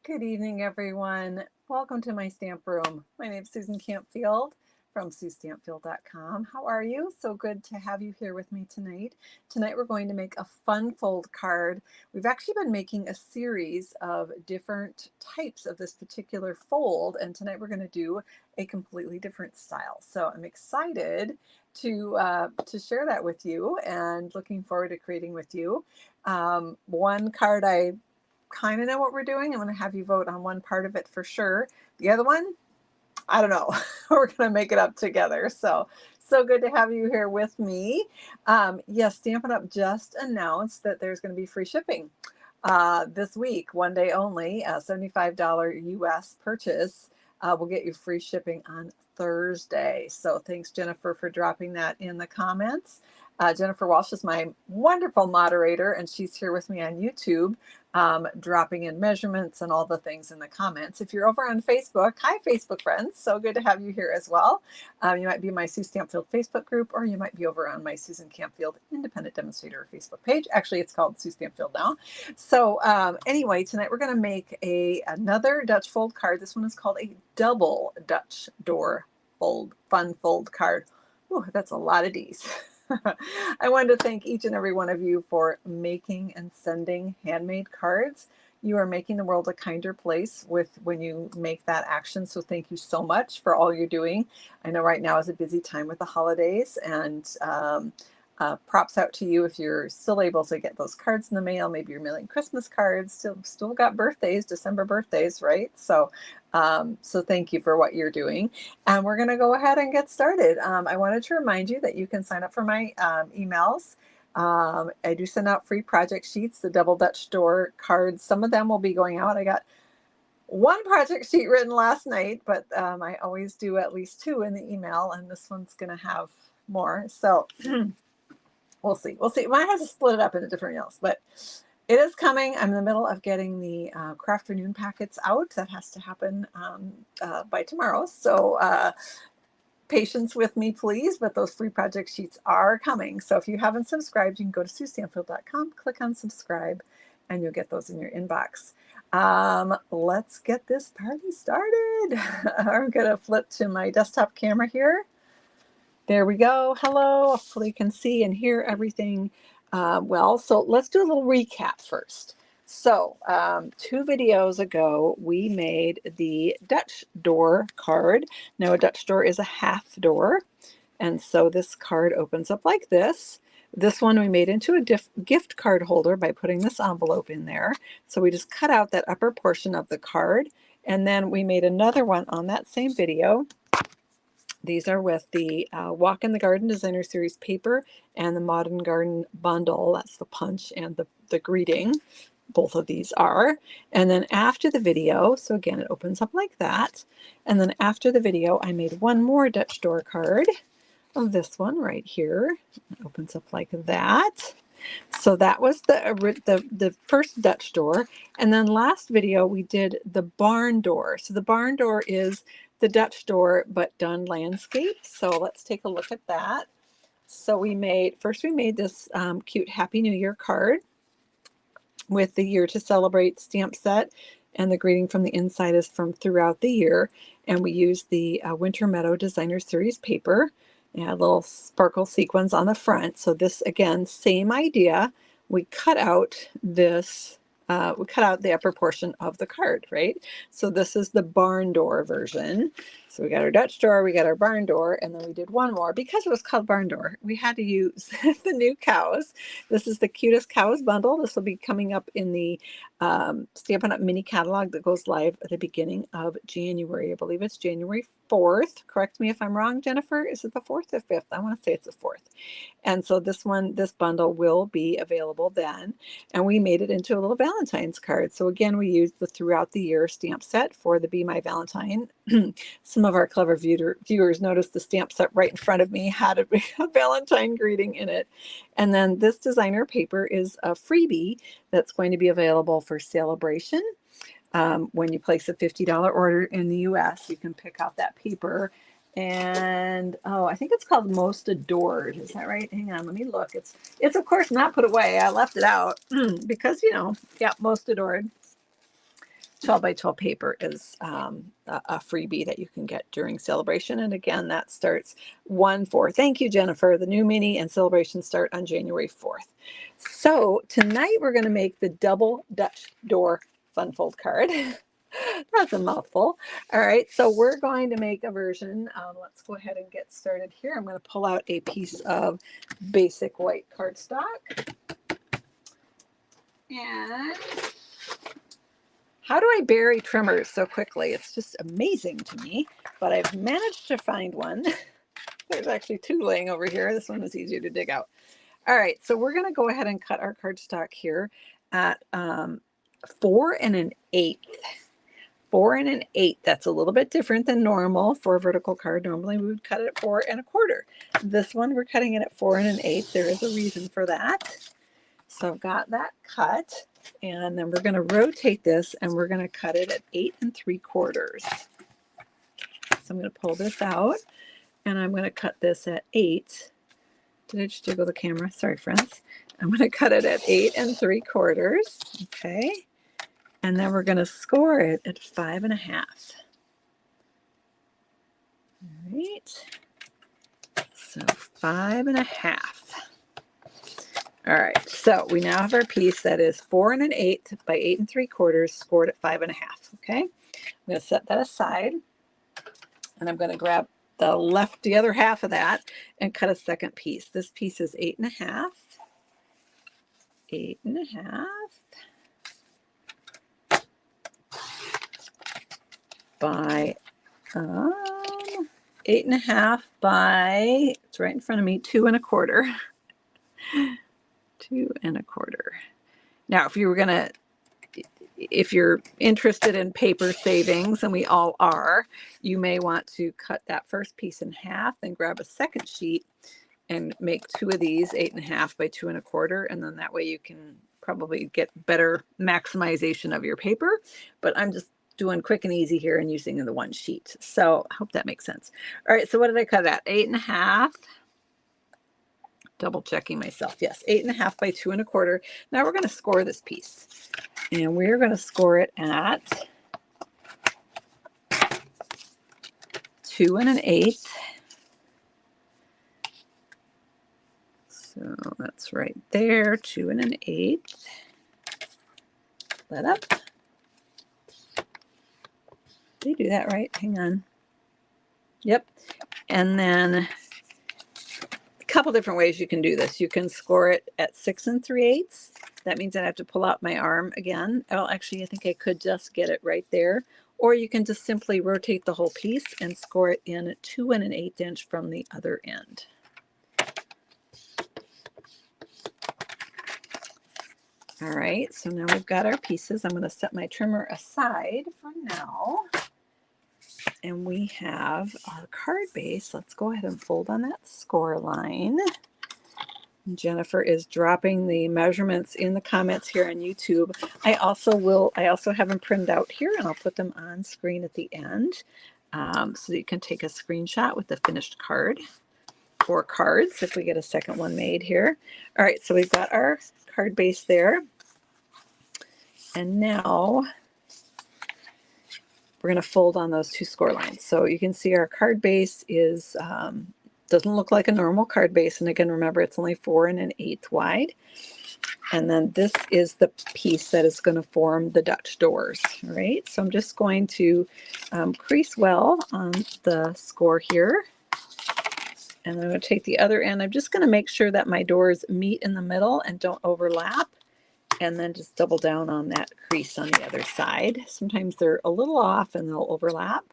Good evening, everyone. Welcome to my stamp room. My name is Susan Campfield from SueStampfield.com. How are you? So good to have you here with me tonight. Tonight we're going to make a fun fold card. We've actually been making a series of different types of this particular fold, and tonight we're going to do a completely different style. So I'm excited to share that with you and looking forward to creating with you. One card I kind of know what we're doing. I'm going to have you vote on one part of it for sure. The other one, I don't know. We're going to make it up together. So good to have you here with me. Yes, Stampin' Up! Just announced that there's going to be free shipping this week, one day only. A $75 US purchase will get you free shipping on Thursday. So thanks, Jennifer, for dropping that in the comments. Jennifer Walsh is my wonderful moderator, and she's here with me on YouTube, dropping in measurements and all the things in the comments. If you're over on Facebook, hi, Facebook friends. So good to have you here as well. You might be in my Sue Stampfield Facebook group, or you might be over on my Susan Campfield Independent Demonstrator Facebook page. Actually, it's called Sue Stampfield now. So anyway, tonight we're going to make another Dutch fold card. This one is called a double Dutch door fold, fun fold card. Ooh, that's a lot of D's. I wanted to thank each and every one of you for making and sending handmade cards. You are making the world a kinder place when you make that action. So thank you so much for all you're doing. I know right now is a busy time with the holidays, and props out to you if you're still able to get those cards in the mail. Maybe you're mailing Christmas cards. Still got birthdays, December birthdays, right? So thank you for what you're doing. And we're going to go ahead and get started. I wanted to remind you that you can sign up for my emails. I do send out free project sheets, the double Dutch door cards. Some of them will be going out. I got one project sheet written last night, but I always do at least two in the email, and this one's going to have more. So we'll see. We might have to split it up into different emails, but it is coming. I'm in the middle of getting the Crafternoon packets out. That has to happen by tomorrow. So patience with me, please, but those free project sheets are coming. So if you haven't subscribed, you can go to SueStampfield.com, click on subscribe, and you'll get those in your inbox. Let's get this party started. I'm going to flip to my desktop camera here. There we go. Hello. Hopefully you can see and hear everything well. So let's do a little recap first. So 2 videos ago, we made the Dutch door card. Now a Dutch door is a half door. And so this card opens up like this. This one we made into a gift card holder by putting this envelope in there. So we just cut out that upper portion of the card. And then we made another one on that same video. These are with the Walk in the Garden Designer Series paper and the Modern Garden bundle. That's the punch and the greeting. Both of these are. And then after the video, so again, it opens up like that. And then after the video, I made one more Dutch door card of this one right here. It opens up like that. So that was the first Dutch door. And then last video, we did the barn door. So the barn door is the Dutch door, but done landscape. So let's take a look at that. So we made this cute Happy New Year card with the year to celebrate stamp set, and the greeting from the inside is from throughout the year. And we used the Winter Meadow Designer Series paper and a little sparkle sequins on the front. So this, again, same idea. We cut out this, we cut out the upper portion of the card, right? So this is the barn door version. So we got our Dutch door, we got our barn door, and then we did one more. Because it was called barn door, we had to use the new cows. This is the cutest cows bundle. This will be coming up in the Stampin' Up! Mini catalog that goes live at the beginning of January. I believe it's January 4th. Correct me if I'm wrong, Jennifer. Is it the 4th or 5th? I want to say it's the 4th. And so this bundle will be available then. And we made it into a little Valentine's card. So again, we used the throughout the year stamp set for the Be My Valentine. Some of our clever viewers noticed the stamp set right in front of me had a Valentine greeting in it. And then this designer paper is a freebie that's going to be available for celebration. When you place a $50 order in the US, you can pick out that paper. And I think it's called Most Adored. Is that right? Hang on, let me look. It's of course not put away. I left it out because, yeah, Most Adored. 12 by 12 paper is a freebie that you can get during celebration. And again, that starts 1/4. Thank you, Jennifer. The new mini and celebration start on January 4th. So tonight we're going to make the double Dutch door fun fold card. That's a mouthful. All right, so we're going to make a version. Let's go ahead and get started here. I'm going to pull out a piece of basic white cardstock. And how do I bury trimmers so quickly? It's just amazing to me, but I've managed to find one. There's actually two laying over here. This one was easier to dig out. All right, so we're going to go ahead and cut our cardstock here at 4 1/8. 4 1/8. That's a little bit different than normal for a vertical card. Normally we would cut it at 4 1/4. This one we're cutting it at 4 1/8. There is a reason for that. So I've got that cut, and then we're going to rotate this and we're going to cut it at 8 3/4. So I'm going to pull this out and I'm going to cut this at 8. Did I just jiggle the camera? Sorry, friends. I'm going to cut it at 8 3/4. Okay. And then we're going to score it at 5 1/2. All right. So 5 1/2. All right. So we now have our piece that is 4 1/8 by 8 3/4 scored at 5 1/2. Okay. I'm going to set that aside. And I'm going to grab the other half of that and cut a second piece. This piece is 8 1/2. 8 1/2. By 8 1/2 by, it's right in front of me, 2 1/4. 2 1/4. Now, if you're interested in paper savings, and we all are, you may want to cut that first piece in half, then grab a second sheet and make 2 of these 8 1/2 by 2 1/4, and then that way you can probably get better maximization of your paper. But I'm just doing quick and easy here and using the one sheet. So I hope that makes sense. All right, so what did I cut at? 8 1/2. Double checking myself. Yes, 8 1/2 by 2 1/4. Now we're going to score this piece. And we're going to score it at 2 1/8. So that's right there, 2 1/8. Let up. Did I do that right? Hang on. Yep. And then a couple different ways you can do this. You can score it at 6 3/8. That means I'd have to pull out my arm again. Well, actually, I think I could just get it right there. Or you can just simply rotate the whole piece and score it in 2 1/8 from the other end. All right, so now we've got our pieces. I'm going to set my trimmer aside for now. And we have our card base. Let's go ahead and fold on that score line. Jennifer is dropping the measurements in the comments here on YouTube. I also have them printed out here, and I'll put them on screen at the end so that you can take a screenshot with the finished card or cards if we get a second one made here. All right, so we've got our card base there. And now we're going to fold on those two score lines. So you can see our card base is doesn't look like a normal card base. And again, remember, it's only 4 1/8 wide. And then this is the piece that is going to form the Dutch doors. All right, so I'm just going to crease well on the score here. And I'm going to take the other end. I'm just going to make sure that my doors meet in the middle and don't overlap. And then just double down on that crease on the other side. Sometimes they're a little off and they'll overlap,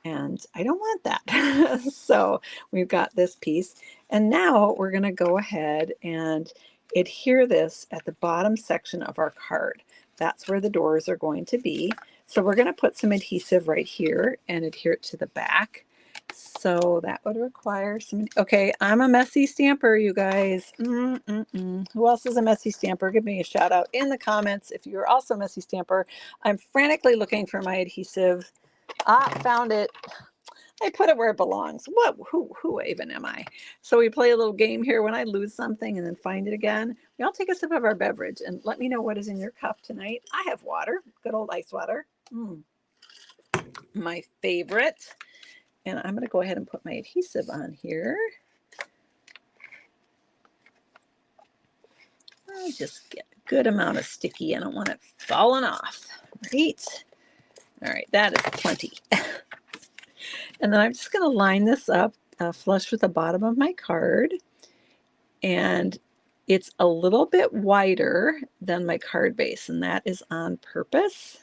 and I don't want that. So we've got this piece, and now we're going to go ahead and adhere this at the bottom section of our card. That's where the doors are going to be. So we're going to put some adhesive right here and adhere it to the back. So that would require some, okay, I'm a messy stamper, you guys. Who else is a messy stamper? Give me a shout out in the comments if you're also a messy stamper. I'm frantically looking for my adhesive. Found it. I put it where it belongs. Who even am I? So we play a little game here. When I lose something and then find it again, we all take a sip of our beverage and let me know what is in your cup tonight. I have water, good old ice water. My favorite. And I'm going to go ahead and put my adhesive on here. I just get a good amount of sticky. I don't want it falling off. Right. All right, that is plenty. And then I'm just going to line this up flush with the bottom of my card. And it's a little bit wider than my card base, and that is on purpose.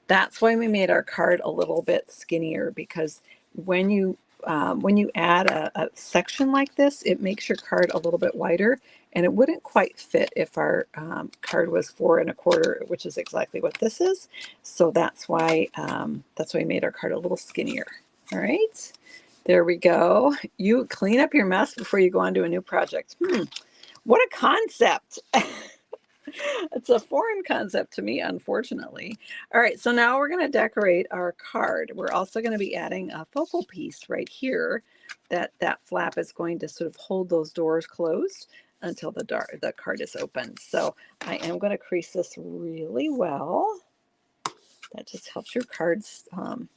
That's why we made our card a little bit skinnier, because when you add a section like this, it makes your card a little bit wider, and it wouldn't quite fit if our card was 4 1/4, which is exactly what this is. So that's why we made our card a little skinnier. All right, there we go. You clean up your mess before you go on to a new project. What a concept. It's a foreign concept to me, unfortunately. All right, so now we're going to decorate our card. We're also going to be adding a focal piece right here. That flap is going to sort of hold those doors closed until the card is open. So I am going to crease this really well. That just helps your cards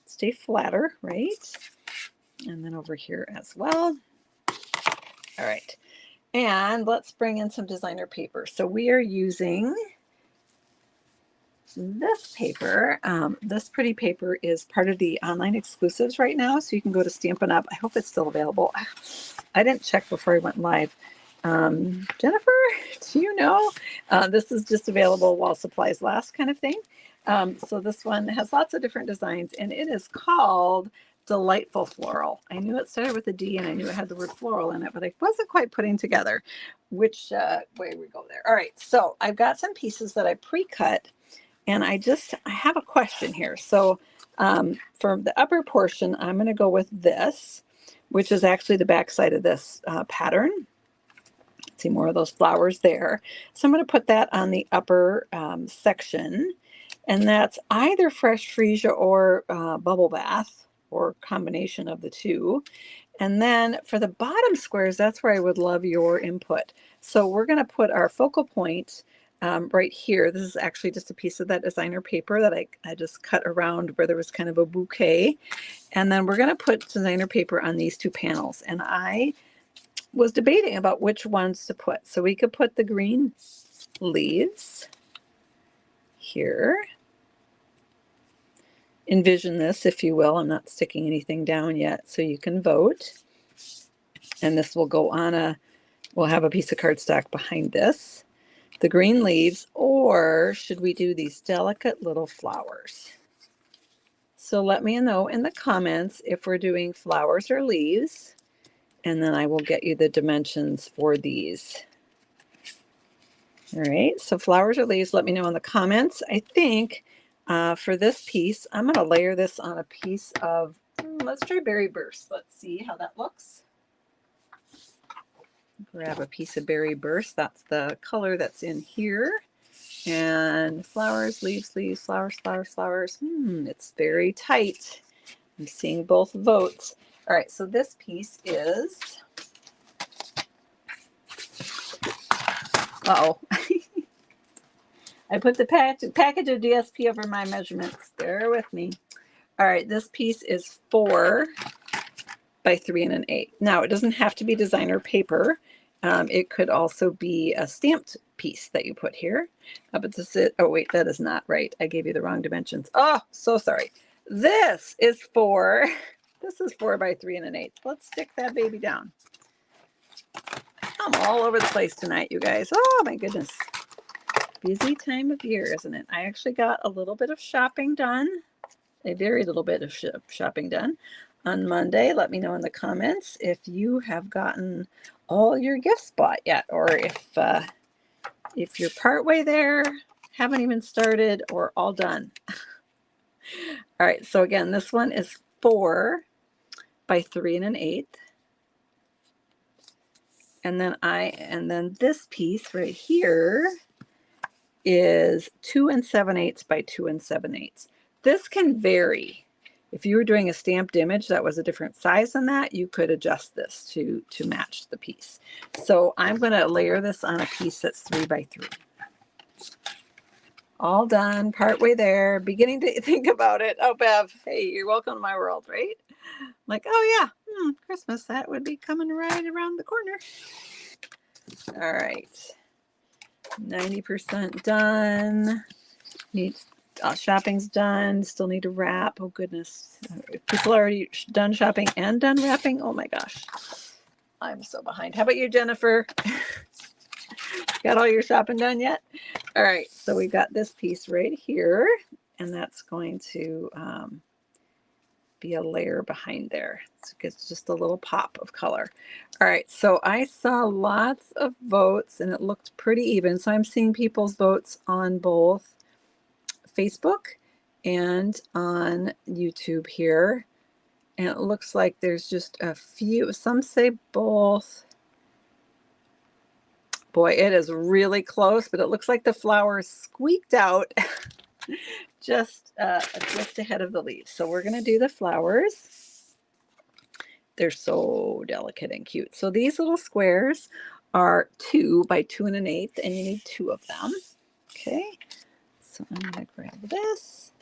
stay flatter, right? And then over here as well. All right. And let's bring in some designer paper. So we are using this paper. This pretty paper is part of the online exclusives right now, so you can go to Stampin' Up. I hope it's still available. I didn't check before I went live. Jennifer, do you know? This is just available while supplies last kind of thing. So this one has lots of different designs, and it is called Delightful Floral. I knew it started with a D, and I knew it had the word floral in it, but I wasn't quite putting together which way we go there. All right, so I've got some pieces that I pre-cut, and I have a question here. So for the upper portion, I'm going to go with this, which is actually the back side of this pattern. See more of those flowers there. So I'm going to put that on the upper section, and that's either fresh freesia or bubble bath, or combination of the two. And then for the bottom squares, that's where I would love your input. So we're going to put our focal point right here. This is actually just a piece of that designer paper that I just cut around where there was kind of a bouquet. And then we're going to put designer paper on these two panels. And I was debating about which ones to put. So we could put the green leaves here. Envision this, if you will. I'm not sticking anything down yet, so you can vote. And this will go on we'll have a piece of cardstock behind this. The green leaves, or should we do these delicate little flowers? So let me know in the comments if we're doing flowers or leaves, and then I will get you the dimensions for these. All right, so flowers or leaves, let me know in the comments. I think for this piece, I'm going to layer this on a piece of, let's try Berry Burst. Let's see how that looks. Grab a piece of Berry Burst. That's the color that's in here. And flowers, leaves, leaves, flowers, flowers, flowers. It's very tight. I'm seeing both votes. All right, so this piece is, uh-oh. I put the package of DSP over my measurements. Bear with me. All right, this piece is 4 by 3 1/8. Now, it doesn't have to be designer paper. It could also be a stamped piece that you put here. But this is, oh wait, that is not right. I gave you the wrong dimensions. Oh, so sorry. This is 4 by 3 1/8. Let's stick that baby down. I'm all over the place tonight, you guys. Oh my goodness. Busy time of year, isn't it? I actually got a little bit of shopping done, a very little bit of shopping done on Monday. Let me know in the comments if you have gotten all your gifts bought yet, or if you're partway there, haven't even started, or all done. All right, so again, this one is 4 by 3 1/8. And then this piece right here is 2 7/8 by 2 7/8. This can vary. If you were doing a stamped image that was a different size than that, you could adjust this to match the piece. So I'm going to layer this on a piece that's 3 by 3. All done, partway there, beginning to think about it. Oh, Bev, hey, you're welcome to my world, right? Like, oh yeah, Christmas, that would be coming right around the corner. All right, 90% done. Shopping's done. Still need to wrap. Oh goodness, people are already done shopping and done wrapping. Oh my gosh, I'm so behind. How about you, Jennifer? Got all your shopping done yet? All right, so we've got this piece right here, and that's going to be a layer behind there. So it gets just a little pop of color. All right, so I saw lots of votes, and it looked pretty even. So I'm seeing people's votes on both Facebook and on YouTube here. And it looks like there's just a few. Some say both. Boy, it is really close, but it looks like the flowers squeaked out just ahead of the leaves. So we're going to do the flowers. They're so delicate and cute. So these little squares are 2 by 2 1/8, and you need 2 of them. Okay, so I'm going to grab this.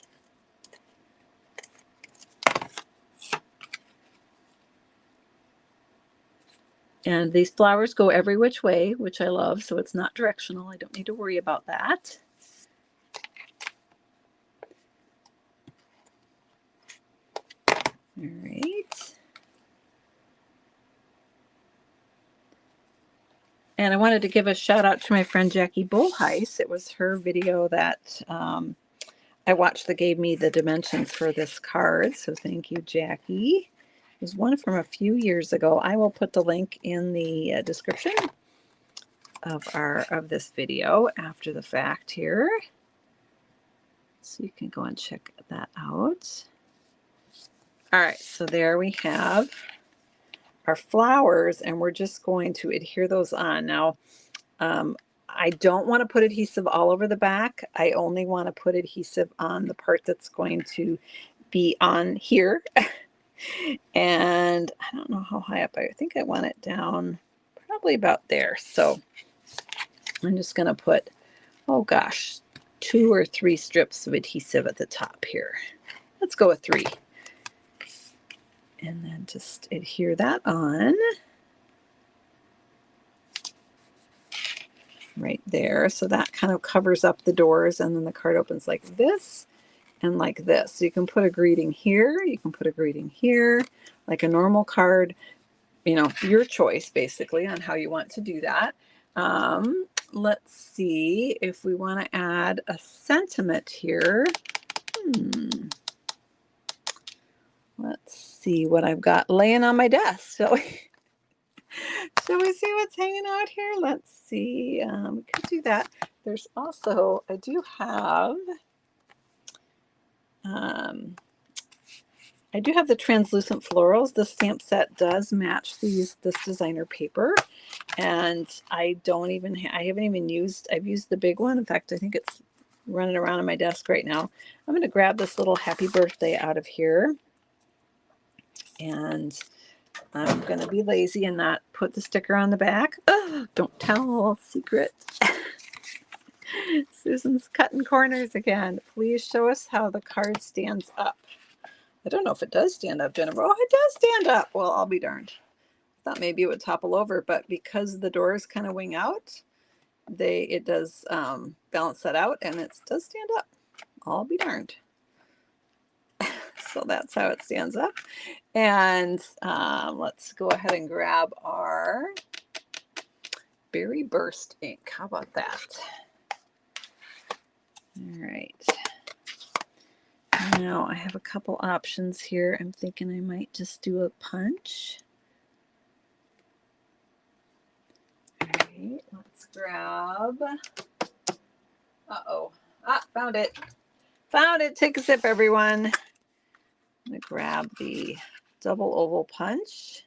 And these flowers go every which way, which I love, so it's not directional. I don't need to worry about that. All right. And I wanted to give a shout out to my friend Jackie Bullheis. It was her video that I watched that gave me the dimensions for this card. So thank you, Jackie. It was one from a few years ago. I will put the link in the description of this video after the fact here, so you can go and check that out. All right, so there we have our flowers, and we're just going to adhere those on. Now, I don't want to put adhesive all over the back. I only want to put adhesive on the part that's going to be on here. And I don't know how high up. I think I want it down probably about there. So I'm just going to put, oh gosh, 2 or 3 strips of adhesive at the top here. Let's go with 3. And then just adhere that on right there. So that kind of covers up the doors, and then the card opens like this and like this. So you can put a greeting here, you can put a greeting here, like a normal card, you know, your choice basically on how you want to do that. Let's see if we want to add a sentiment here. Let's see what I've got laying on my desk. Shall we see what's hanging out here? Let's see. We could do that. There's also, I do have the translucent florals. The stamp set does match this designer paper, and I haven't even used, I've used the big one. In fact, I think it's running around on my desk right now. I'm going to grab this little happy birthday out of here, and I'm going to be lazy and not put the sticker on the back. Oh, don't tell, secret. Susan's cutting corners again. Please show us how the card stands up. I don't know if it does stand up, Jennifer. Oh, it does stand up. Well, I'll be darned. I thought maybe it would topple over, but because the doors kind of wing out, it does balance that out, and it does stand up. I'll be darned. So that's how it stands up. And let's go ahead and grab our Berry Burst ink. How about that? All right. Now I have a couple options here. I'm thinking I might just do a punch. All right, let's grab. Uh-oh. Found it. Found it. Take a sip, everyone. I'm going to grab the double oval punch.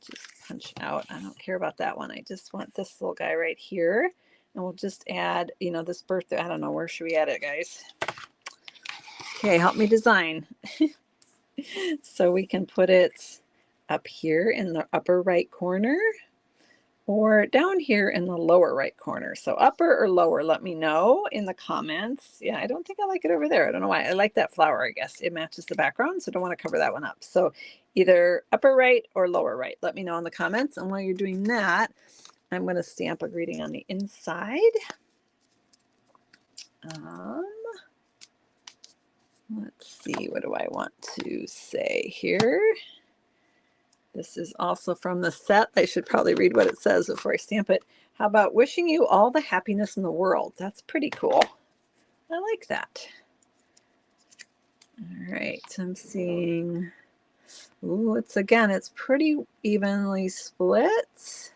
Just punch out. I don't care about that one. I just want this little guy right here. And we'll just add, you know, this birthday. I don't know. Where should we add it, guys? Okay, help me design. So we can put it up here in the upper right corner. or down here in the lower right corner. So upper or lower, let me know in the comments. Yeah, I don't think I like it over there. I don't know why. I like that flower, I guess. It matches the background, so I don't want to cover that one up. So either upper right or lower right. Let me know in the comments. And while you're doing that, I'm going to stamp a greeting on the inside. Let's see, what do I want to say here? This is also from the set. I should probably read what it says before I stamp it. How about wishing you all the happiness in the world? That's pretty cool. I like that. All right, I'm seeing, ooh, it's pretty evenly split.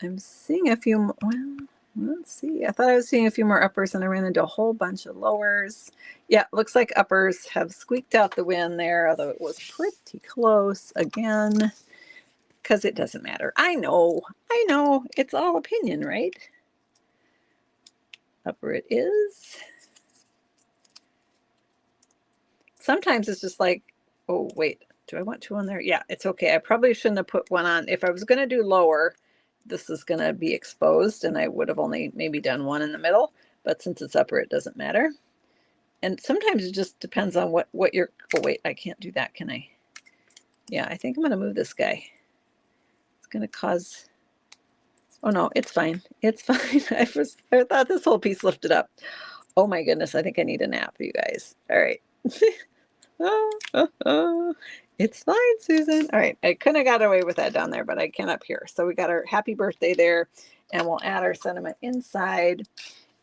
I'm seeing a few, well, let's see. I thought I was seeing a few more uppers and I ran into a whole bunch of lowers. Yeah, looks like uppers have squeaked out the win there, although it was pretty close again, because it doesn't matter. I know, it's all opinion, right? Upper it is. Sometimes it's just like, oh, wait, do I want two on there? Yeah, it's okay. I probably shouldn't have put one on. If I was going to do lower, this is going to be exposed, and I would have only maybe done one in the middle. But since it's upper, it doesn't matter. And sometimes it just depends on what you're, oh, wait, I can't do that, can I? Yeah, I think I'm going to move this guy. It's going to cause, oh, no, it's fine. It's fine. I thought this whole piece lifted up. Oh, my goodness, I think I need a nap, you guys. All right. It's fine, Susan. All right, I couldn't have got away with that down there, but I can up here. So we got our happy birthday there, and we'll add our sentiment inside.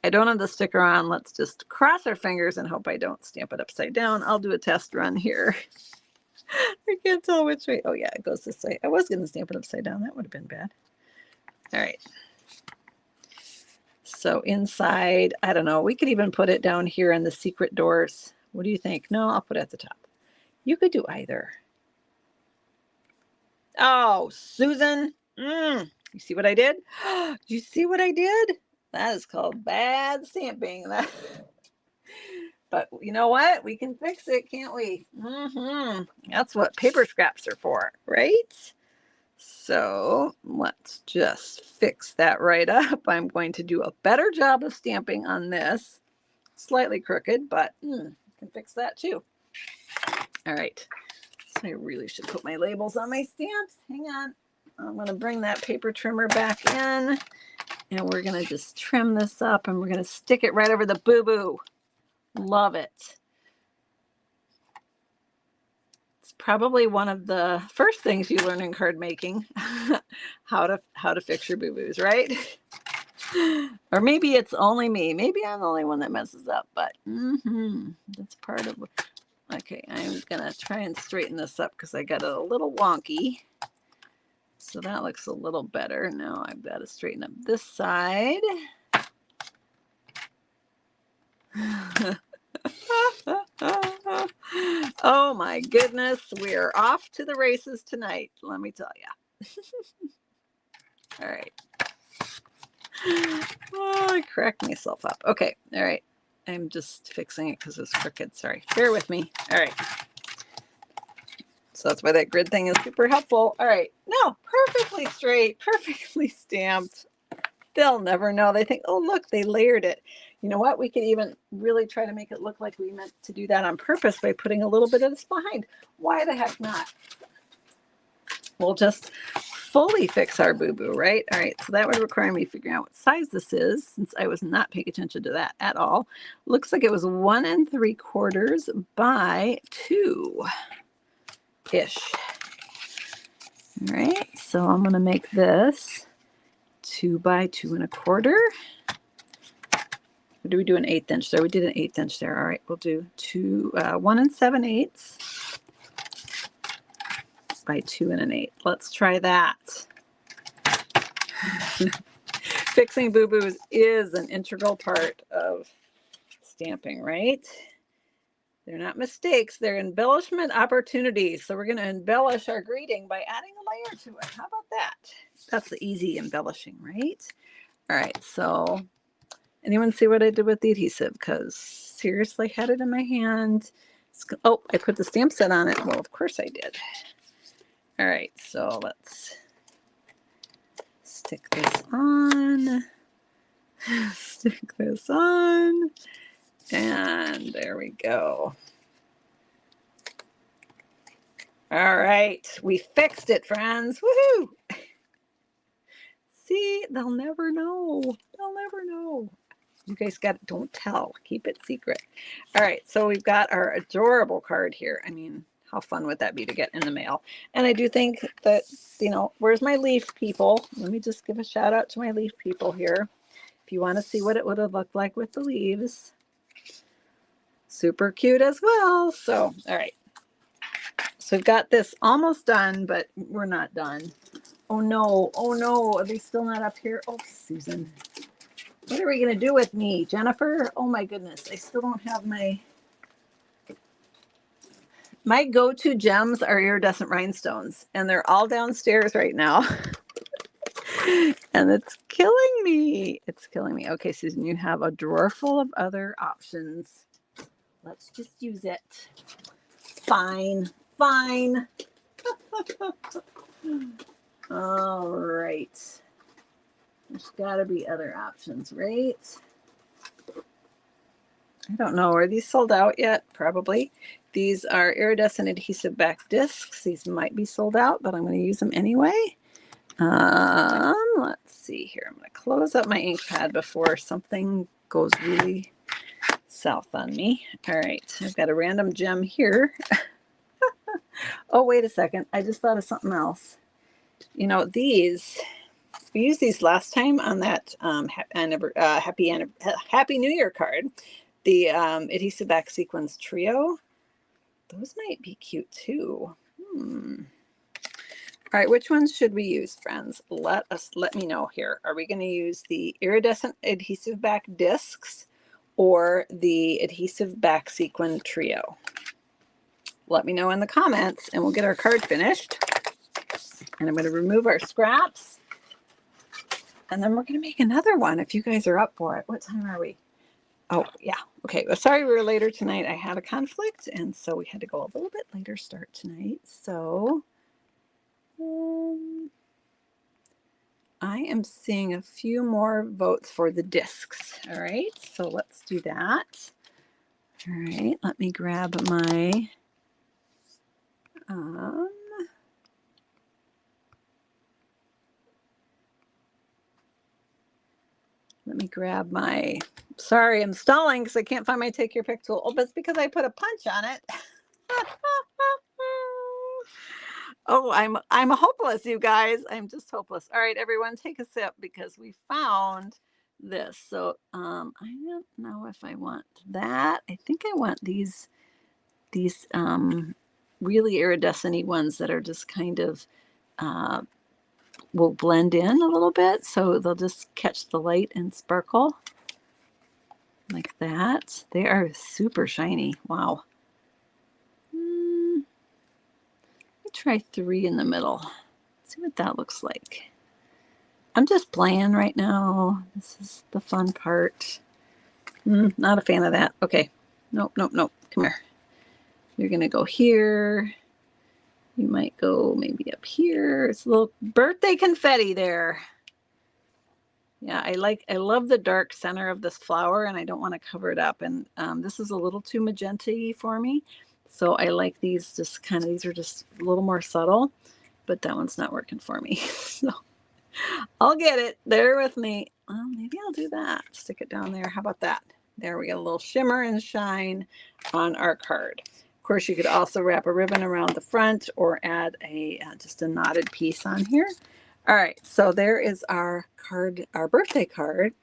I don't have the sticker on. Let's just cross our fingers and hope I don't stamp it upside down. I'll do a test run here. I can't tell which way. Oh yeah, it goes this way. I was going to stamp it upside down. That would have been bad. All right. So inside, I don't know. We could even put it down here in the secret doors. What do you think? No, I'll put it at the top. You could do either. Oh, Susan. You see what I did? You see what I did? That is called bad stamping. But you know what? We can fix it, can't we? That's what paper scraps are for, right? So let's just fix that right up. I'm going to do a better job of stamping on this. Slightly crooked, but can fix that too. All right. So I really should put my labels on my stamps. Hang on. I'm going to bring that paper trimmer back in, and we're going to just trim this up, and we're going to stick it right over the boo-boo. Love it. It's probably one of the first things you learn in card making, how to fix your boo-boos, right? Or maybe it's only me. Maybe I'm the only one that messes up, but that's part of it. Okay, I'm going to try and straighten this up because I got it a little wonky. So that looks a little better. Now I've got to straighten up this side. Oh my goodness, we're off to the races tonight, let me tell you. All right. Oh, I cracked myself up. Okay, all right. I'm just fixing it because it's crooked. Sorry, bear with me. All right. So that's why that grid thing is super helpful. All right. No, perfectly straight, perfectly stamped. They'll never know. They think, oh, look, they layered it. You know what? We could even really try to make it look like we meant to do that on purpose by putting a little bit of this behind. Why the heck not? We'll just fully fix our boo-boo, right? All right, so that would require me figuring out what size this is, since I was not paying attention to that at all. Looks like it was 1 3/4 by 2-ish. All right, so I'm going to make this 2 by 2 1/4. Or do we do an 1/8 inch there? We did an 1/8 inch there. All right, we'll do 1 7/8 by 2 1/8. Let's try that. Fixing boo-boos is an integral part of stamping, right? They're not mistakes, they're embellishment opportunities. So we're going to embellish our greeting by adding a layer to it. How about that? That's the easy embellishing, right? All right, so anyone see what I did with the adhesive? Because seriously, I had it in my hand. Oh, I put the stamp set on it. Well, of course I did. All right, so let's stick this on. Stick this on. And there we go. All right, we fixed it, friends. Woohoo! See, they'll never know. They'll never know. You guys don't tell. Keep it secret. All right, so we've got our adorable card here. I mean, how fun would that be to get in the mail? And I do think that, you know, where's my leaf people? Let me just give a shout out to my leaf people here. If you want to see what it would have looked like with the leaves. Super cute as well. So, all right. So we've got this almost done, but we're not done. Oh no, oh no, are they still not up here? Oh, Susan. What are we going to do with me, Jennifer? Oh my goodness, I still don't have my go-to gems are iridescent rhinestones, and they're all downstairs right now. And it's killing me. It's killing me. Okay, Susan, you have a drawer full of other options. Let's just use it. Fine, fine. All right. There's got to be other options, right? I don't know. Are these sold out yet? Probably. These are iridescent adhesive back discs. These might be sold out, but I'm going to use them anyway. Let's see here. I'm going to close up my ink pad before something goes really south on me. All right. I've got a random gem here. Oh, wait a second. I just thought of something else. You know, these... We used these last time on that Happy New Year card, the adhesive back sequins trio. Those might be cute too. All right, which ones should we use, friends? Let me know here. Are we going to use the iridescent adhesive back discs or the adhesive back sequin trio? Let me know in the comments, and we'll get our card finished. And I'm going to remove our scraps. And then we're going to make another one if you guys are up for it. What time are we? Oh, yeah. Okay. Well, sorry we were later tonight. I had a conflict, and so we had to go a little bit later start tonight. So I am seeing a few more votes for the discs. All right. So let's do that. All right. Let me grab my... Let me grab my, sorry, I'm stalling because I can't find my take your pick tool. Oh, but it's because I put a punch on it. Oh, I'm hopeless, you guys. I'm just hopeless. All right, everyone, take a sip because we found this. So I don't know if I want that. I think I want these really iridescent-y ones that are just kind of will blend in a little bit, so they'll just catch the light and sparkle like that. They are super shiny. Wow. Let me try 3 in the middle. Let's see what that looks like. I'm just playing right now. This is the fun part. Not a fan of that. Okay. Nope, nope, nope. Come here. You're going to go here. You might go maybe up here. It's a little birthday confetti there. Yeah, I love the dark center of this flower, and I don't want to cover it up. And this is a little too magenta-y for me. So I like these just kind of, these are just a little more subtle, but that one's not working for me. So I'll get it. Bear with me. Well, maybe I'll do that. Stick it down there. How about that? There we get a little shimmer and shine on our card. Of course, you could also wrap a ribbon around the front or add a just a knotted piece on here. All right, so there is our card, our birthday card.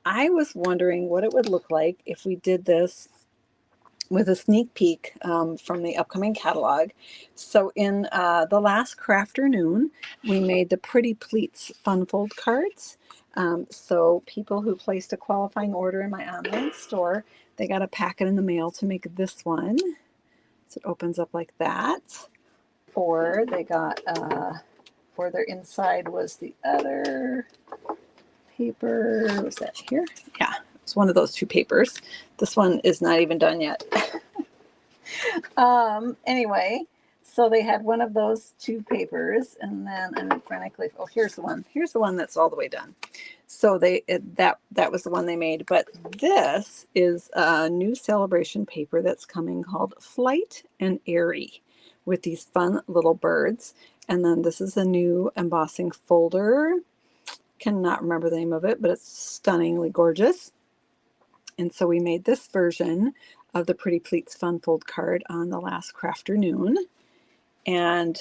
I was wondering what it would look like if we did this with a sneak peek from the upcoming catalog. So in the last Crafternoon, we made the Pretty Pleats Fun Fold cards. So people who placed a qualifying order in my online store, they got a packet in the mail to make this one. So it opens up like that. Or they got, or their inside was the other paper. Was that here? Yeah, it's one of those 2 papers. This one is not even done yet. Anyway, So they had one of those two papers, and then I'm frantically, oh, here's the one. Here's the one that's all the way done. So that was the one they made. But this is a new celebration paper that's coming called Flight and Airy, with these fun little birds. And then this is a new embossing folder. Cannot remember the name of it, but it's stunningly gorgeous. And so we made this version of the Pretty Pleats Fun Fold card on the last Crafternoon. And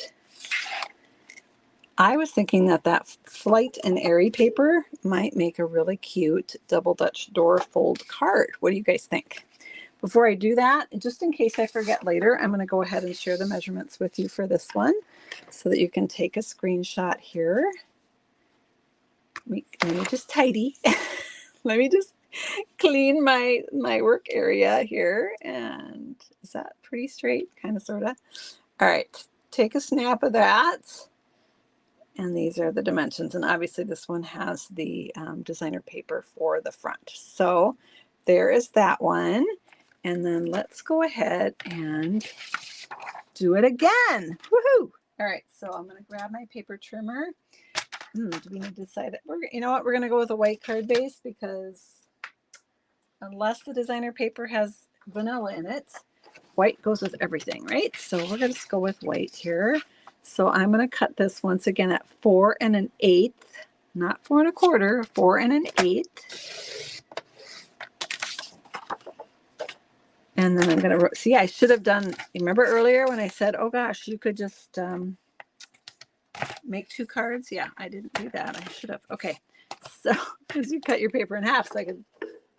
I was thinking that Flight and Airy paper might make a really cute double Dutch door fold card. What do you guys think? Before I do that, just in case I forget later, I'm going to go ahead and share the measurements with you for this one so that you can take a screenshot here. Let me just tidy. Let me just clean my work area here. And is that pretty straight? Kind of, sort of. All right, take a snap of that. And these are the dimensions. And obviously this one has the designer paper for the front. So there is that one. And then let's go ahead and do it again. Woohoo! All right, so I'm going to grab my paper trimmer. Do we need to decide it? You know what? We're going to go with a white card base because unless the designer paper has vanilla in it, white goes with everything, right? So we're going to just go with white here. So I'm going to cut this once again at 4 1/8, not 4 1/4, 4 1/8. And then I'm going to see, I should have done, remember earlier when I said, oh gosh, you could just make 2 cards? Yeah, I didn't do that. I should have. Okay. So, because you cut your paper in half, so I could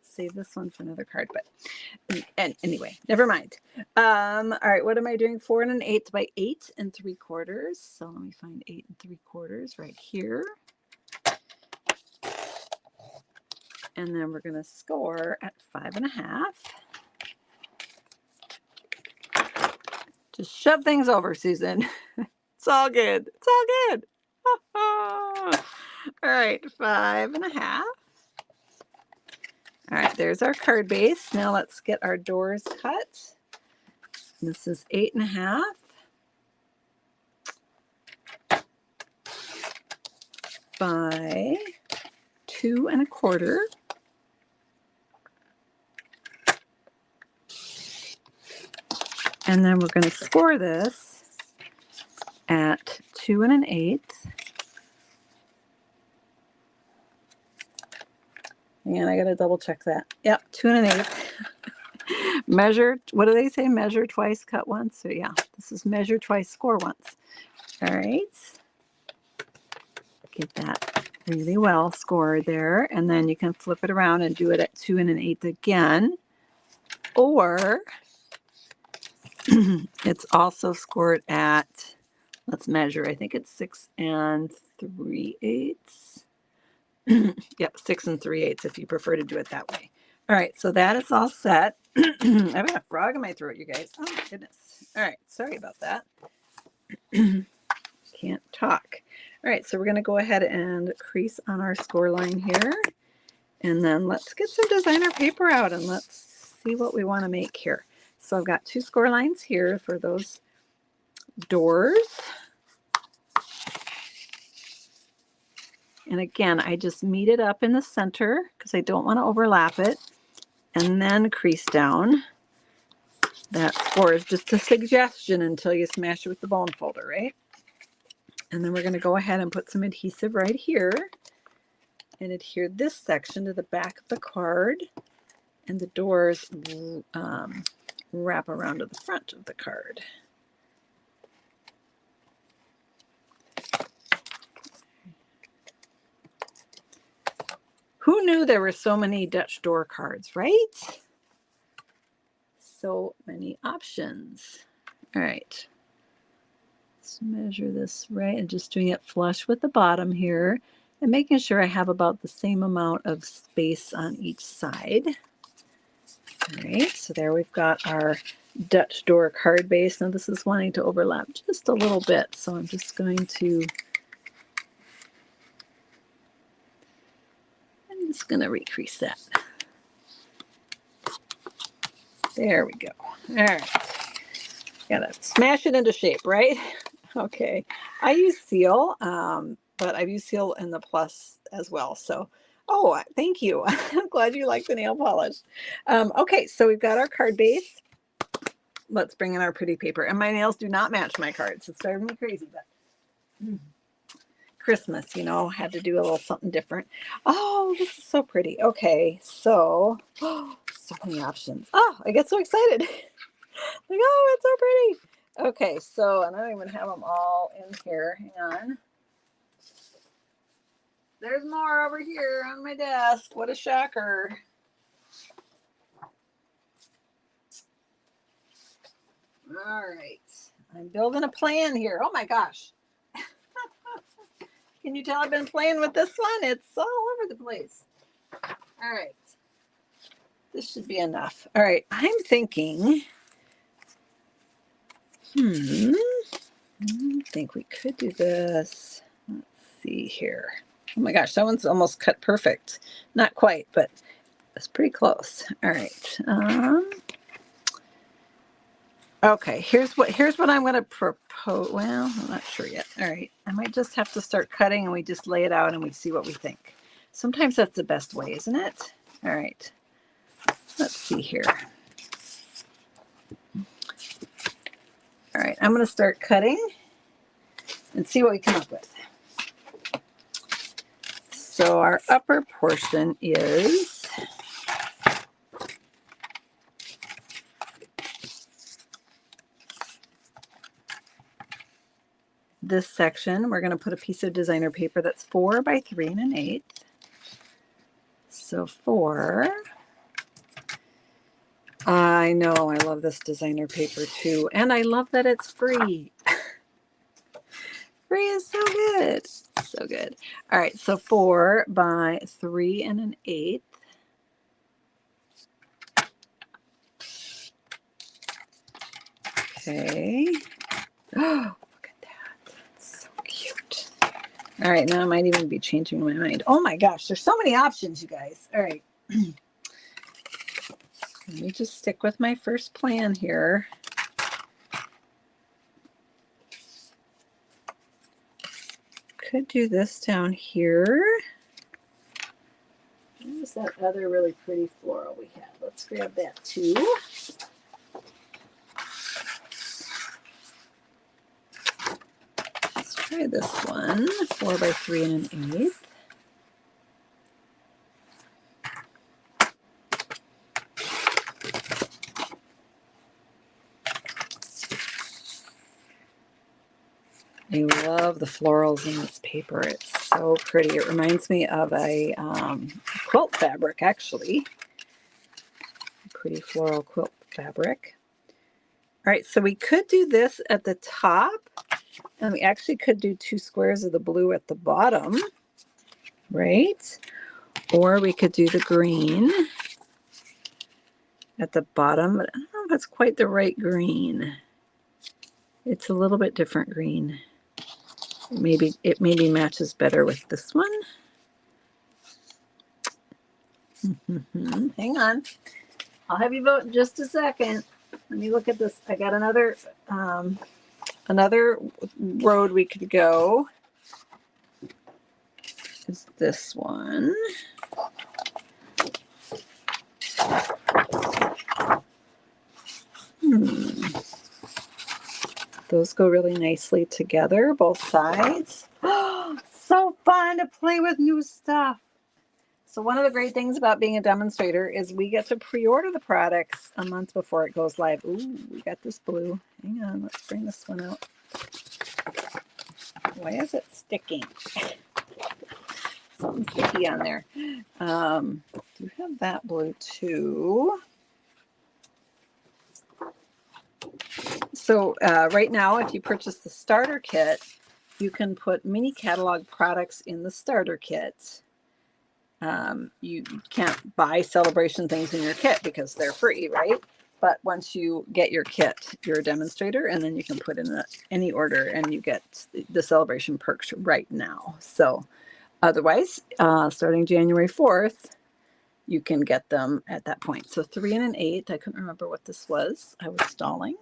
save this one for another card. But and anyway, never mind. All right, what am I doing? 4 1/8 by 8 3/4. So let me find 8 3/4 right here. And then we're going to score at 5 1/2. Just shove things over, Susan. It's all good. It's all good. All right, 5 1/2. All right, there's our card base. Now let's get our doors cut. This is 8 1/2 by 2 1/4. And then we're going to score this at 2 1/8. And I got to double check that. Yep, 2 1/8. Measure, what do they say? Measure twice, cut once. So yeah, this is measure twice, score once. All right. Get that really well scored there. And then you can flip it around and do it at 2 1/8 again. Or it's also scored at, let's measure, I think it's 6 3/8. Yep, 6 3/8 if you prefer to do it that way. All right, so that is all set. I've got a frog in my throat, you guys. Oh my goodness. All right, sorry about that. Can't talk. All right, so we're going to go ahead and crease on our score line here. And then let's get some designer paper out and let's see what we want to make here. So I've got 2 score lines here for those doors. And again, I just meet it up in the center because I don't want to overlap it, and then crease down. That score is just a suggestion until you smash it with the bone folder, right? And then we're going to go ahead and put some adhesive right here and adhere this section to the back of the card, and the doors wrap around to the front of the card. Who knew there were so many Dutch door cards, right? So many options. All right. Let's measure this right and just doing it flush with the bottom here and making sure I have about the same amount of space on each side. All right, so there we've got our Dutch door card base. Now this is wanting to overlap just a little bit, so I'm just going to recrease that. There we go. All right. Gotta smash it into shape, right? Okay. I use Seal, but I've used Seal in the Plus as well. So, oh, thank you. I'm glad you like the nail polish. Okay, so we've got our card base. Let's bring in our pretty paper. And my nails do not match my cards. It's driving me crazy, but Christmas, you know, had to do a little something different. Oh, this is so pretty. Okay, so, so many options. Oh, I get so excited. Like, oh, it's so pretty. Okay, so, and I don't even have them all in here. Hang on. There's more over here on my desk. What a shocker. All right. I'm building a plan here. Oh my gosh. Can you tell I've been playing with this one? It's all over the place. All right. This should be enough. All right. I'm thinking, I think we could do this. Let's see here. Oh my gosh, that one's almost cut perfect. Not quite, but it's pretty close. All right. Okay, here's what I'm going to propose. Well, I'm not sure yet. All right. I might just have to start cutting and we just lay it out and we see what we think. Sometimes that's the best way, isn't it? All right. Let's see here. All right, I'm going to start cutting and see what we come up with. So our upper portion is this section. We're going to put a piece of designer paper that's 4 by 3 1/8. So 4. I know, I love this designer paper too. And I love that it's free. Free is so good. So good. All right, so 4 by 3 1/8. Okay. Oh, look at that. That's so cute. All right, now I might even be changing my mind. Oh my gosh, there's so many options, you guys. All right. Let me just stick with my first plan here. Could do this down here. Where's that other really pretty floral we have? Let's grab that too. Let's try this one, 4 by 3 1/8. I love the florals in this paper. It's so pretty. It reminds me of a quilt fabric, actually. Pretty floral quilt fabric. All right, so we could do this at the top, and we actually could do 2 squares of the blue at the bottom, right? Or we could do the green at the bottom, but I don't know if it's quite the right green. It's a little bit different green. It maybe matches better with this one. Hang on. I'll have you vote in just a second. Let me look at this. I got another road we could go. Is this one. Those go really nicely together, both sides. So fun to play with new stuff. So one of the great things about being a demonstrator is we get to pre-order the products a month before it goes live. Ooh, we got this blue. Hang on, let's bring this one out. Why is it sticking? Something sticky on there. Do you have that blue too? So right now, if you purchase the starter kit, you can put mini catalog products in the starter kit. You can't buy celebration things in your kit because they're free, right? But once you get your kit, you're a demonstrator, and then you can put in any order and you get the celebration perks right now. So otherwise, starting January 4th, you can get them at that point. So 3 1/8. I couldn't remember what this was. I was stalling.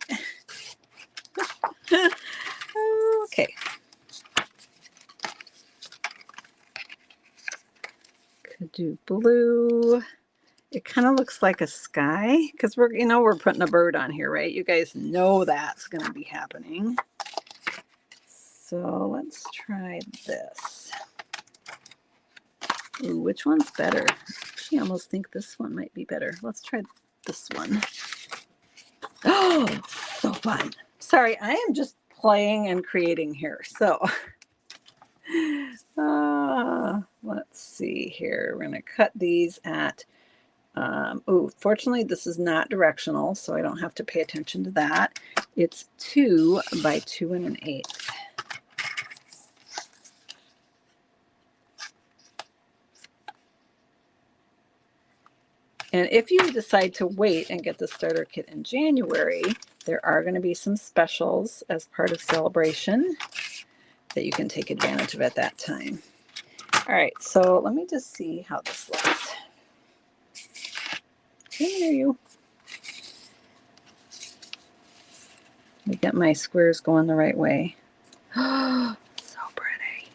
Okay. Could do blue. It kind of looks like a sky because we're putting a bird on here, right? You guys know that's going to be happening. So let's try this. Ooh, which one's better? I almost think this one might be better. Let's try this one. Oh, so fun. Sorry, I am just playing and creating here. So let's see here. We're going to cut these at, fortunately this is not directional, so I don't have to pay attention to that. It's 2 by 2 1/8. And if you decide to wait and get the starter kit in January, there are going to be some specials as part of Celebration that you can take advantage of at that time. All right, so let me just see how this looks. Can't hear you. Let me get my squares going the right way. So pretty.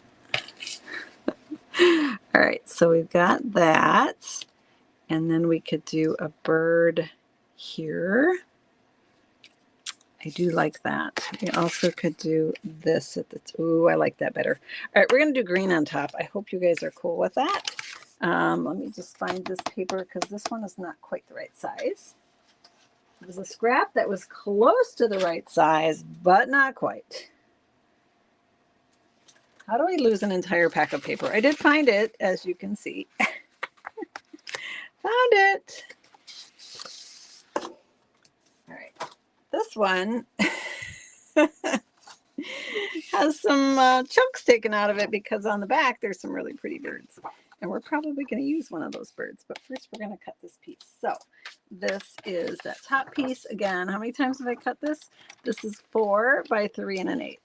All right, so we've got that. And then we could do a bird here. I do like that. We also could do this at the, ooh, I like that better. All right, we're gonna do green on top. I hope you guys are cool with that. Let me just find this paper because this one is not quite the right size. It was a scrap that was close to the right size, but not quite. How do I lose an entire pack of paper? I did find it, as you can see. Found it. All right, this one has some chunks taken out of it because on the back there's some really pretty birds. And we're probably going to use one of those birds. But first we're going to cut this piece. So this is that top piece. Again, how many times have I cut this? This is 4 by 3 1/8.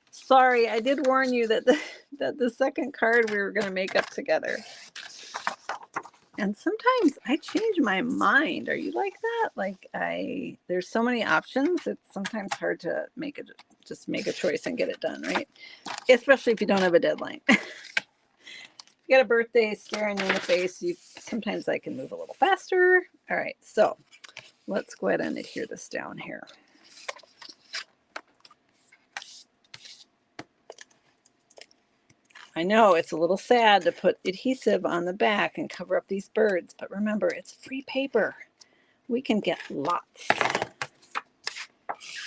Sorry, I did warn you that the second card we were going to make up together. And sometimes I change my mind. Are you like that? Like there's so many options. It's sometimes hard to just make a choice and get it done, right? Especially if you don't have a deadline. If you got a birthday staring you in the face, sometimes I can move a little faster. All right, so let's go ahead and adhere this down here. I know it's a little sad to put adhesive on the back and cover up these birds, but remember, it's free paper. We can get lots.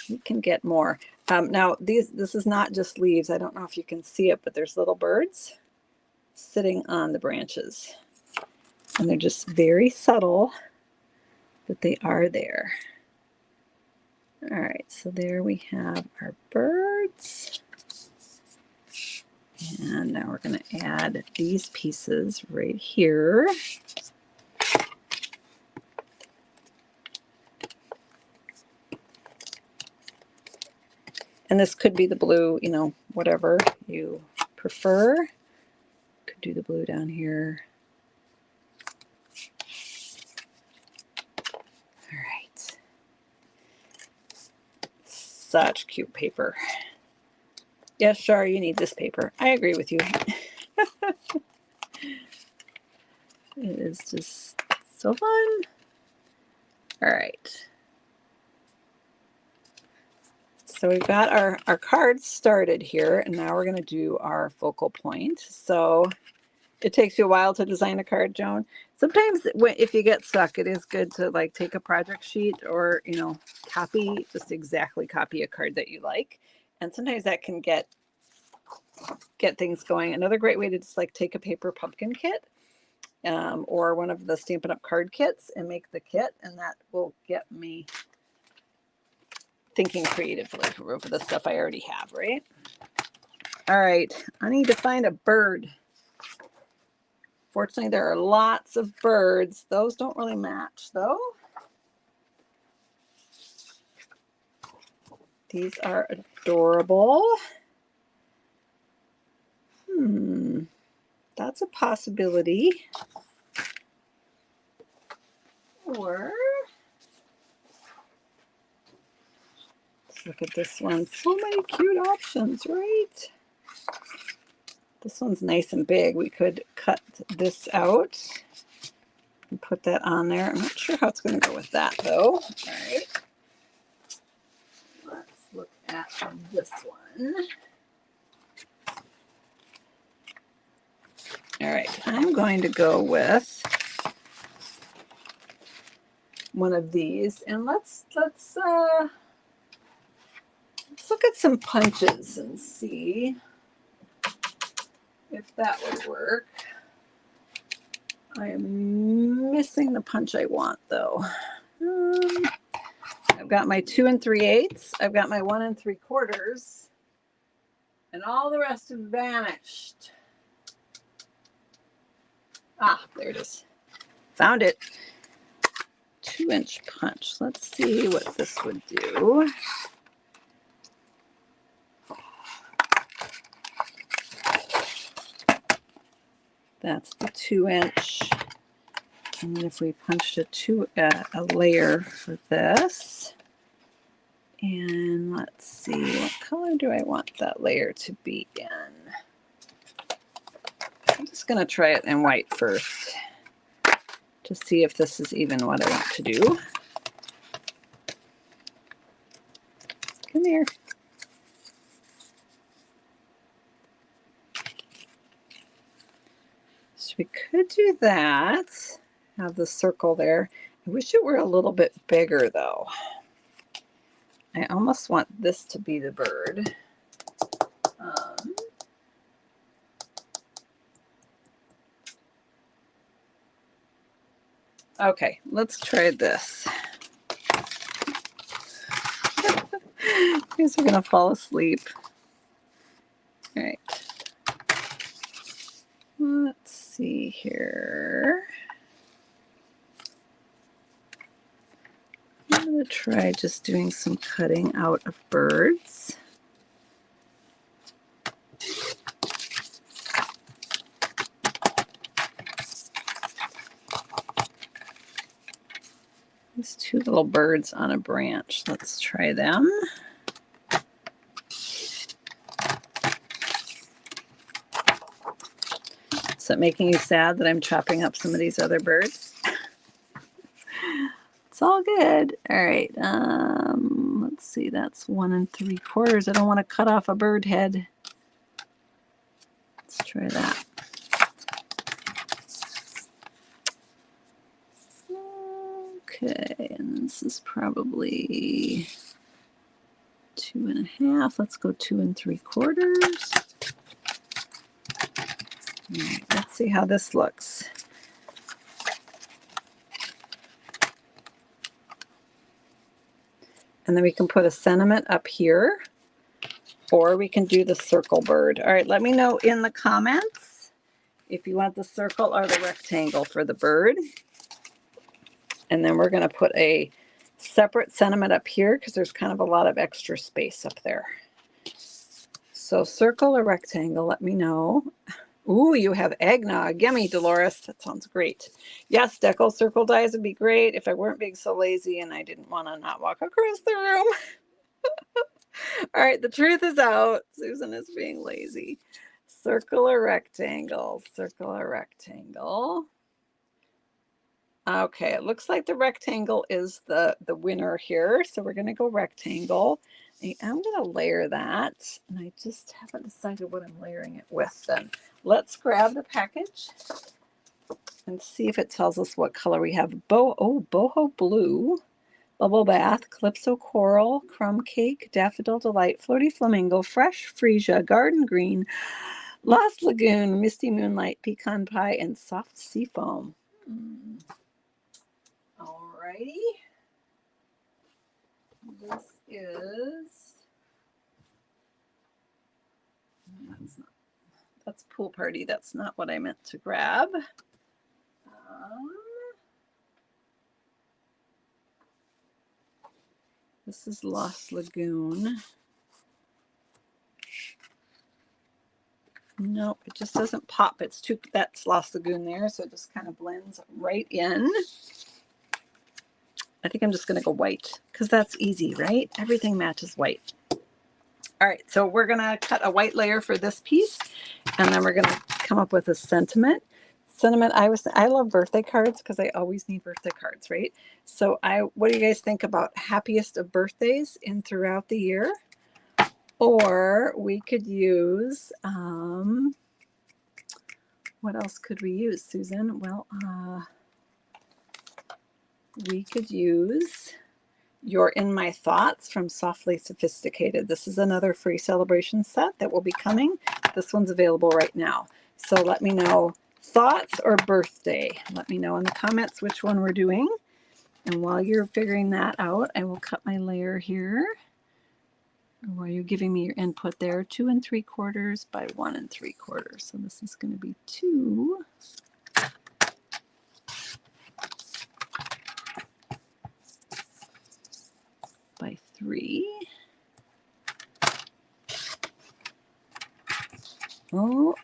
We can get more. Now, this is not just leaves. I don't know if you can see it, but there's little birds sitting on the branches. And they're just very subtle, but they are there. All right, so there we have our birds. And now we're going to add these pieces right here. And this could be the blue, whatever you prefer. Could do the blue down here. All right. Such cute paper. Yes, sure, you need this paper. I agree with you. It is just so fun. All right. So we've got our cards started here, and now we're going to do our focal point. So it takes you a while to design a card, Joan. Sometimes if you get stuck, it is good to take a project sheet or, just exactly copy a card that you like. And sometimes that can get things going. Another great way to just take a paper pumpkin kit or one of the Stampin' Up! Card kits and make the kit, and that will get me thinking creatively for the stuff I already have, right? All right, I need to find a bird. Fortunately, there are lots of birds. Those don't really match, though. These are adorable. That's a possibility. Or Look at this one. So many cute options, right? This one's nice and big. We could cut this out and put that on there. I'm not sure how it's going to go with that though. All right. Let's look at this one. All right. I'm going to go with one of these, and let's look at some punches and see if that would work. I am missing the punch I want though. I've got my 2 3/8. I've got my 1 3/4, and all the rest have vanished. Ah, there it is. Found it. 2-inch punch. Let's see what this would do. That's the 2-inch. And then if we punched a layer for this, and let's see, what color do I want that layer to be in? I'm just going to try it in white first to see if this is even what I want to do. Come here. So we could do that. Have the circle there. I wish it were a little bit bigger though. I almost want this to be the bird. Okay, let's try this. You guys are gonna fall asleep. All right. Let's see here. I'm gonna try just doing some cutting out of birds. These 2 little birds on a branch. Let's try them. Is it making you sad that I'm chopping up some of these other birds? It's all good. All right. Let's see. That's 1 3/4. I don't want to cut off a bird head. Let's try that. Okay, and this is probably 2 1/2. Let's go 2 3/4. All right, let's see how this looks. And then we can put a sentiment up here, or we can do the circle bird. All right, let me know in the comments if you want the circle or the rectangle for the bird. And then we're going to put a separate sentiment up here because there's kind of a lot of extra space up there. So circle or rectangle, let me know. Ooh, you have eggnog. Yummy, Dolores. That sounds great. Yes, deco circle dies would be great if I weren't being so lazy and I didn't want to not walk across the room. All right, the truth is out. Susan is being lazy. Circle or rectangle? Circle or rectangle? Okay, it looks like the rectangle is the winner here. So we're going to go rectangle. I'm going to layer that. And I just haven't decided what I'm layering it with then. Let's grab the package and see if it tells us what color we have. Boho Blue, Bubble Bath, Calypso Coral, Crumb Cake, Daffodil Delight, Floaty Flamingo, Fresh Freesia, Garden Green, Lost Lagoon, Misty Moonlight, Pecan Pie, and Soft Seafoam. Alrighty. This is, that's Pool Party. That's not what I meant to grab. This is Lost Lagoon. Nope, it just doesn't pop. That's Lost Lagoon there, so it just kind of blends right in. I think I'm just going to go white because that's easy, right? Everything matches white. All right, so we're going to cut a white layer for this piece, and then we're going to come up with a sentiment. I love birthday cards because I always need birthday cards, right? So what do you guys think about happiest of birthdays in throughout the year? Or we could use, what else could we use, Susan? Well, we could use You're in My Thoughts from Softly Sophisticated. This is another free celebration set that will be coming. This one's available right now. So let me know, thoughts or birthday? Let me know in the comments which one we're doing. And while you're figuring that out, I will cut my layer here. While you're giving me your input there, 2 3/4 by 1 3/4. So this is going to be 2 by 3. Oh,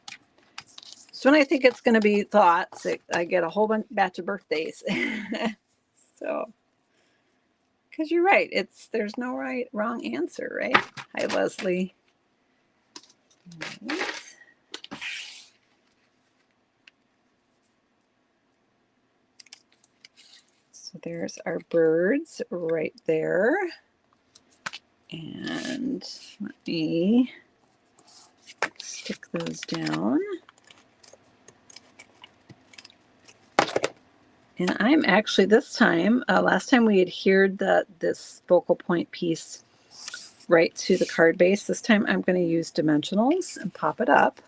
so when I think it's going to be thoughts, I get a whole batch of birthdays. So, because you're right, there's no wrong answer, right? Hi, Leslie. Right. So there's our birds right there. And let me stick those down. And I'm actually this time, last time we adhered this focal point piece right to the card base. This time I'm going to use dimensionals and pop it up.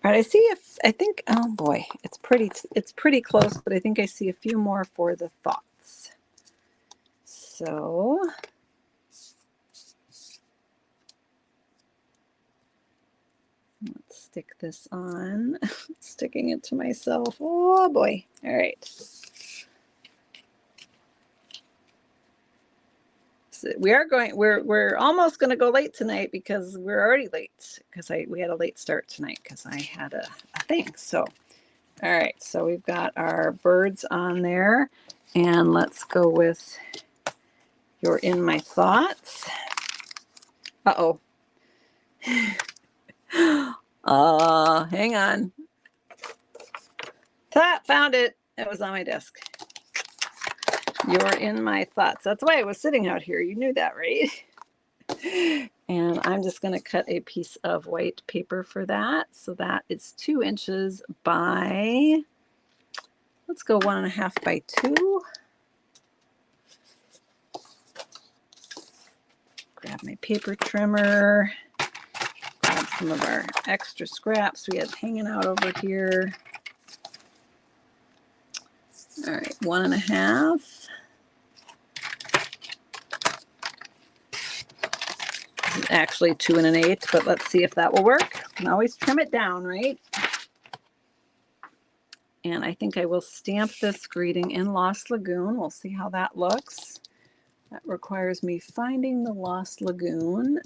All right, I think, oh boy, it's pretty close, but I think I see a few more for the thoughts. So let's stick this on. Sticking it to myself. Oh boy. All right. So we're almost going to go late tonight because we're already late because we had a late start tonight because I had a thing. So all right, so we've got our birds on there, and let's go with You're in My Thoughts. Uh-oh. Hang on. Found it. It was on my desk. You're in My Thoughts. That's why it was sitting out here. You knew that, right? And I'm just going to cut a piece of white paper for that. So that is 2 inches by, let's go 1.5 by 2. Grab my paper trimmer. Grab some of our extra scraps we had hanging out over here. All right, 1.5. Actually 2 1/8, but let's see if that will work. You can always trim it down, right? And I think I will stamp this greeting in Lost Lagoon. We'll see how that looks. That requires me finding the Lost Lagoon.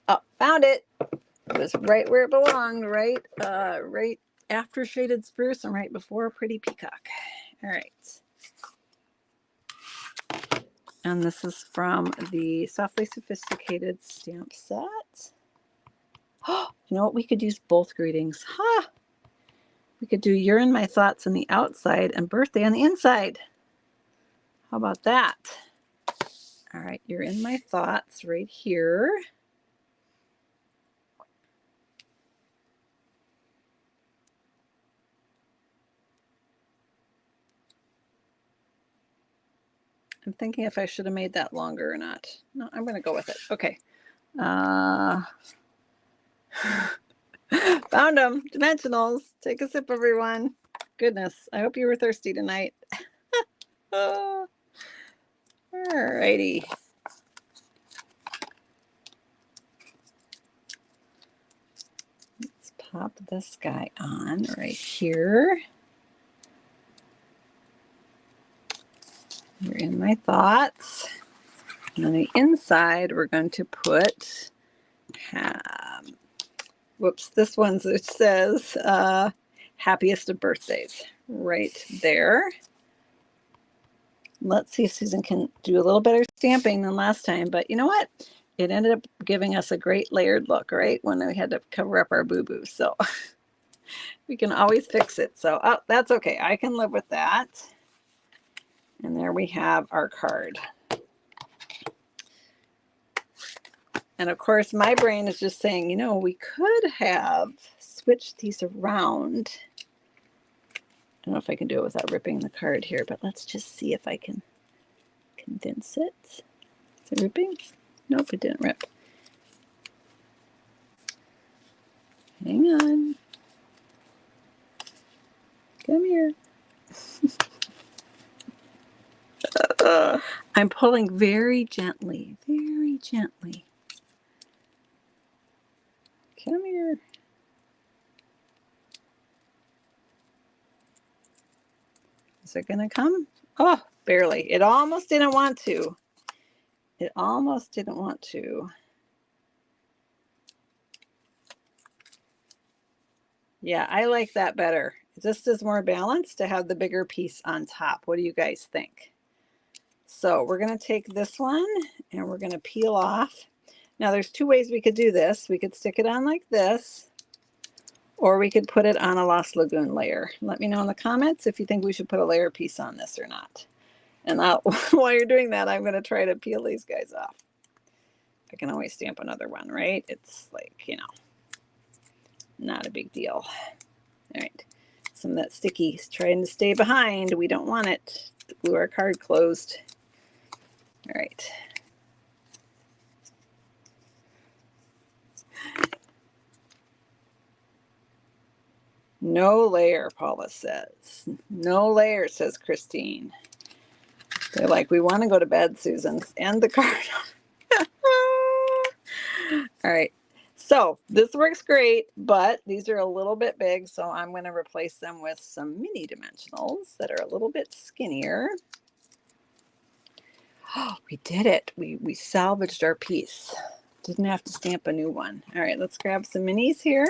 Oh, found it. It was right where it belonged, right after Shaded Spruce and right before Pretty Peacock. All right. And this is from the Softly Sophisticated stamp set. Oh, you know what? We could use both greetings. Ha! We could do You're in My Thoughts on the outside and birthday on the inside. How about that? All right, You're in My Thoughts right here. I'm thinking if I should have made that longer or not. No, I'm going to go with it. Okay. Found them. Dimensionals. Take a sip, everyone. Goodness, I hope you were thirsty tonight. All righty. Let's pop this guy on right here. You're in My Thoughts. And on the inside, we're going to put, whoops, this one's, it says, happiest of birthdays right there. Let's see if Susan can do a little better stamping than last time, but you know what? It ended up giving us a great layered look, right? When we had to cover up our boo-boo. So we can always fix it. So that's okay. I can live with that. And there we have our card. And of course, my brain is just saying, you know, we could have switched these around. I don't know if I can do it without ripping the card here, but let's just see if I can condense it. Is it ripping? Nope, it didn't rip. Hang on. Come here. I'm pulling very gently, very gently. Come here. Is it going to come? Oh, barely. It almost didn't want to. It almost didn't want to. Yeah, I like that better. It just is more balanced to have the bigger piece on top. What do you guys think? So we're going to take this one and we're going to peel off. Now there's two ways we could do this. We could stick it on like this, or we could put it on a Lost Lagoon layer. Let me know in the comments if you think we should put a layer piece on this or not. And while you're doing that, I'm going to try to peel these guys off. I can always stamp another one, right? It's like, you know, not a big deal. All right. Some of that sticky is trying to stay behind. We don't want it to glue our card closed. All right. No layer, Paula says. No layer, says Christine. They're like, we want to go to bed, Susan. End the card. All right. So this works great, but these are a little bit big, so I'm going to replace them with some mini dimensionals that are a little bit skinnier. Oh, we did it. We salvaged our piece. Didn't have to stamp a new one. All right, let's grab some minis here.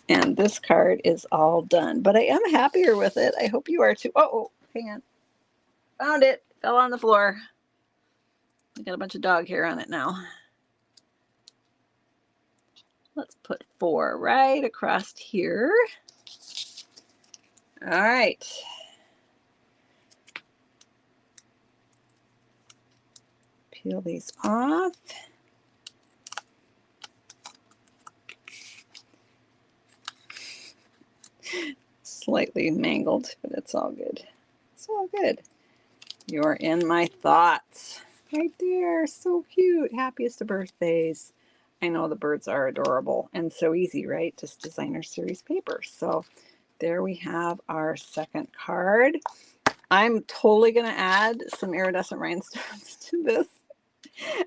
And this card is all done, but I am happier with it. I hope you are too. Oh, hang on. Found it. Fell on the floor. I got a bunch of dog hair on it now. Let's put 4 right across here. All right. Peel these off. Slightly mangled, but it's all good. It's all good. You're in my thoughts. Right there. So cute. Happiest of birthdays. I know the birds are adorable and so easy, right? Just designer series paper. So there we have our second card. I'm totally going to add some iridescent rhinestones to this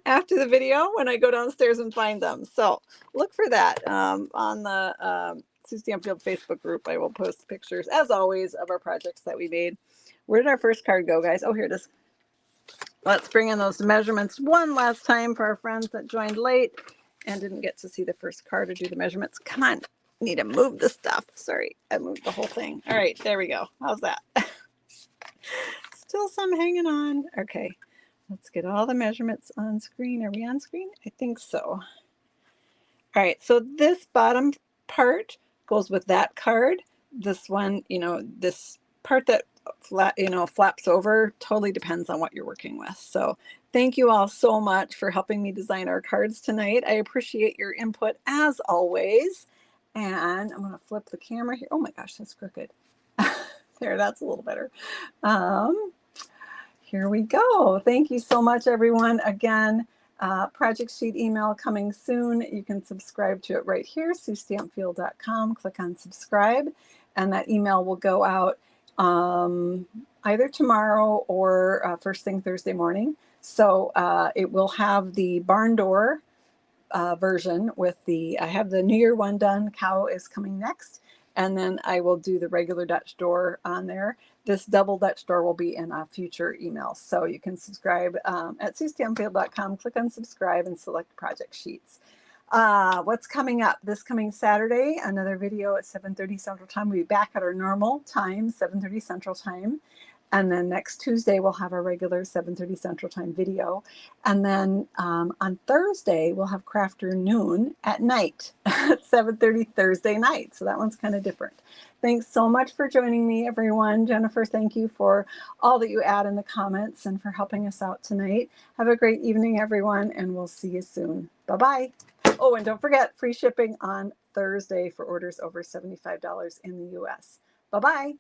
after the video when I go downstairs and find them. So look for that on the Sue Stampfield Facebook group. I will post pictures, as always, of our projects that we made. Where did our first card go, guys? Oh, here it is. Let's bring in those measurements one last time for our friends that joined late and didn't get to see the first card or do the measurements. Come on. I need to move the stuff. Sorry, I moved the whole thing. All right, there we go. How's that? Still some hanging on. Okay, let's get all the measurements on screen. Are we on screen? I think so. All right, so this bottom part goes with that card. This one, you know, this part that flaps over totally depends on what you're working with. So thank you all so much for helping me design our cards tonight. I appreciate your input as always. And I'm going to flip the camera here. Oh my gosh, that's crooked. There, that's a little better. Here we go. Thank you so much, everyone. Again, project sheet email coming soon. You can subscribe to it right here, SueStampfield.com. Click on subscribe, and that email will go out either tomorrow or first thing Thursday morning. So it will have the barn door version with I have the New Year one done. Cow is coming next. And then I will do the regular Dutch door on there. This double Dutch door will be in a future email. So you can subscribe at SueStampfield.com, click on subscribe and select project sheets. What's coming up? This coming Saturday, another video at 7:30 Central Time. We'll be back at our normal time, 7:30 Central Time. And then next Tuesday, we'll have our regular 7:30 Central Time video. And then on Thursday, we'll have Crafter Noon at night at 7:30 Thursday night. So that one's kind of different. Thanks so much for joining me, everyone. Jennifer, thank you for all that you add in the comments and for helping us out tonight. Have a great evening, everyone, and we'll see you soon. Bye-bye. Oh, and don't forget, free shipping on Thursday for orders over $75 in the US. Bye-bye.